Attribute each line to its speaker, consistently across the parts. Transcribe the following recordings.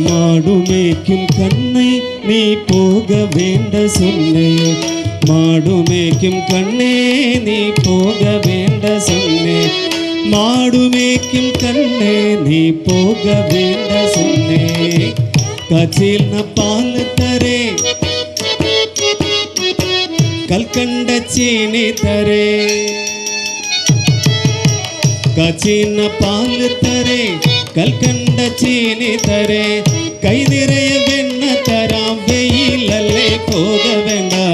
Speaker 1: மாடுமேய்க்கும் கண்ணை நீ போக வேண்ட சொன்னே, மாடுமேய்க்கும் கண்ணே நீ போக வேண்ட சொன்னே, மாடுமேய்க்கும் கண்ணே நீ போக வேண்ட சொன்னே. காய்ச்சில் பால் தரே கல்கண்ட சீனி தரே, காய்ச்சின பால் தரே கல்கண்ட சீனி தரே, கை நிறைய வெண்ண தராம் வெயிலல்லே போக வேண்டா,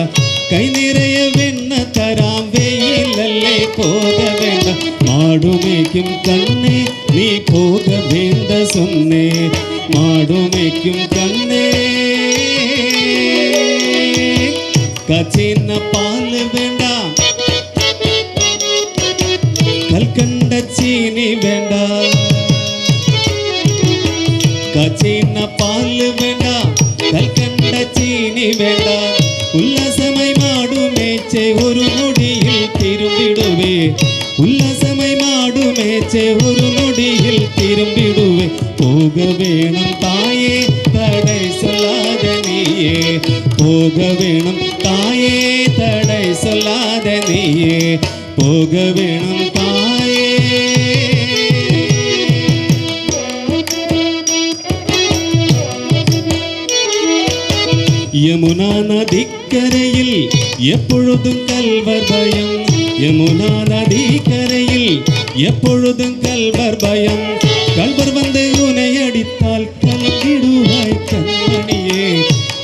Speaker 1: கை நிறைய வெண்ண தராம் வெயிலல்லே போக வேண்டா. மாடுமேய்க்கும் கண்ணே நீ போக வேண்ட சொன்னே, மாடுமேய்க்கும் கண்ணே. காய்ச்சின பால் வேண்டாம் கல்கண்ட சீனி வேண்டாம், காய்ச்சின பால் வேண்டாம் கல்கண்ட சீனி வேண்டாம். உல்லாசமாய் மாடு மேய்ச்சே ஒரு நொடியில் திரும்பிடுவே, உல்லாசமாய் மாடு மேய்ச்சே ஒரு நொடியில் திரும்பிடுவே. போக வேணும் தாயே தடை சொல்லாத நீயே, போக வேணும் தாயே தடை சொல்லாத நீயே, போக வேணும் தாயே. யமுனா நதிக்கரையில் எப்பொழுதும் கல்வர் பயம், யமுனா நதிக்கரையில் எப்பொழுதும் கல்வர் பயம். கல்வர் வந்து உனை அடித்தால் கலங்கிடுவாய் கண்மணியே,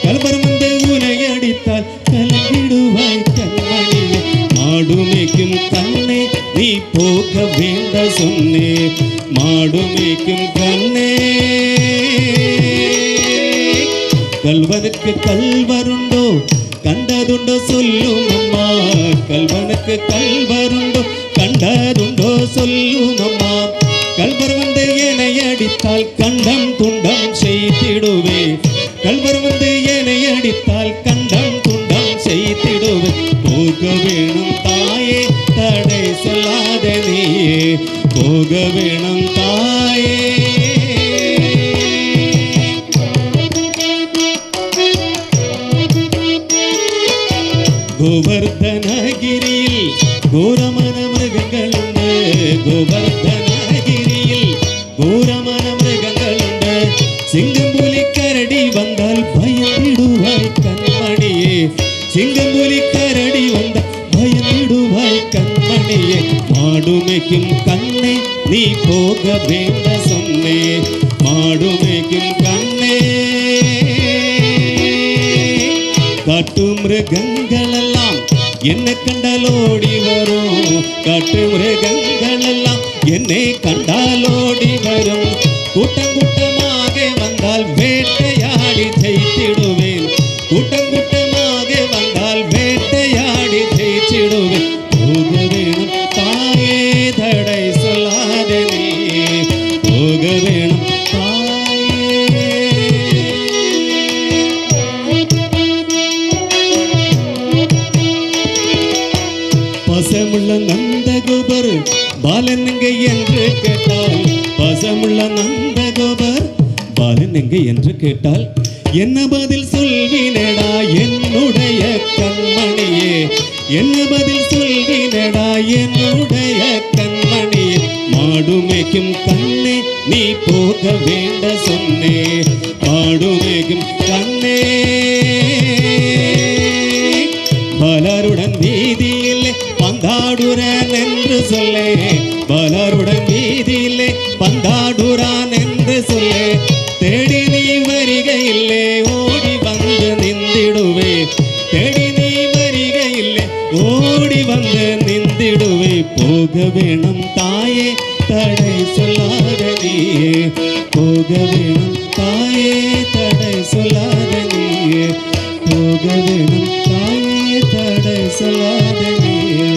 Speaker 1: கல்வர் வந்து உனை அடித்தால் கலங்கிடுவாய் கண்மணியே. மாடுமேய்க்கும் கண்ணே நீ போக வேண்ட சொன்னே, மாடுமேய்க்கும் கண்ணே. கல்வனுக்கு கல்வருண்டோ கண்டதுண்டோ சொல்லும் அம்மா, கல்வனுக்கு கல்வருண்டோ கண்டதுண்டோ சொல்லும் அம்மா. கல்வர் வந்து என்னை அடித்தால் கண்டம் துண்டம் செய்திடுவே, கல்வர் வந்து என்னை அடித்தால் கண்டம் துண்டம் செய்திடுவே. போக வேணும் தாயே தடை சொல்லாத நீயே, போக வேணும் தாயே. கோவர்தனகிரியில் கோரமன மிருகங்கள் உண்டு, கோவர்தனகிரியில் கோரமன மிருகங்கள் உண்டு. சிங்கம் புலி கரடி வந்தால் பயந்திடுவாய் கண்மணியே, சிங்கம் புலி கரடி வந்தால் பயந்திடுவாய் கண்மணியே. மாடுமேய்க்கும் கண்ணே நீ போக வேண்ட சொன்னே, மாடுமேய்க்கும் கண்ணே. காட்டு மிருகங்கள் எல்லாம் என்னை கண்டாலோடி வரும், காட்டு மிருகங்கள் எல்லாம் என்னை கண்டாலோடி வரும். கூட்டம் கூட்டமாக வந்தால் வேட்டையாடி ஜெயித்திடுவேன், கூட்டம் கூட்டமாக வந்தால் வேட்டையாடி ஜெயித்திடுவேன். போக வேணும் தாயே தடை சொல்லாத நீயே, போக வேணும் பசமுள்ள நந்தகோபர் பாலன் எங்கே என்று கேட்டால், பசமுள்ள நந்தகோபர் பாலன் எங்கே என்று கேட்டால் என்ன பதில் சொல்வினடா என்னுடைய கண்மணியே, என்ன பதில் சொல்வினடா என்னுடைய கண்மணியே. மாடுமேய்க்கும் கண்ணே நீ போக வேண்ட சொன்னே, மாடுமேய்க்கும் கண்ணே. பலருடன் வீதியிலே பந்தாடுறான் என்று சொல்லே, பலருடன் வீதியிலே பந்தாடுறான் என்று சொல்லே. தேடி நீ வருகையில்லே ஓடி வந்து நின்றிடுவே, போக வேணும் தாயே தடை சொல்லாத நீயே போக வேணும் தாயே தடை சொல்லாத நீயே போக வேணும் தாயே தடை சொல்லாத நீயே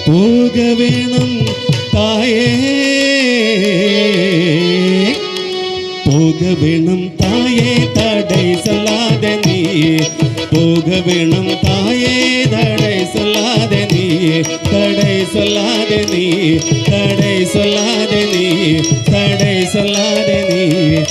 Speaker 1: போக வேணும் தாயே போக வேணும் தாயே தடை சொல்லாத நீயே போக வேணும் தாயே தடை சொல்லாத நீயே தடை சொல்லாத நீயே தடை சொல்லாத நீயே தடை சொல்லாத நீயே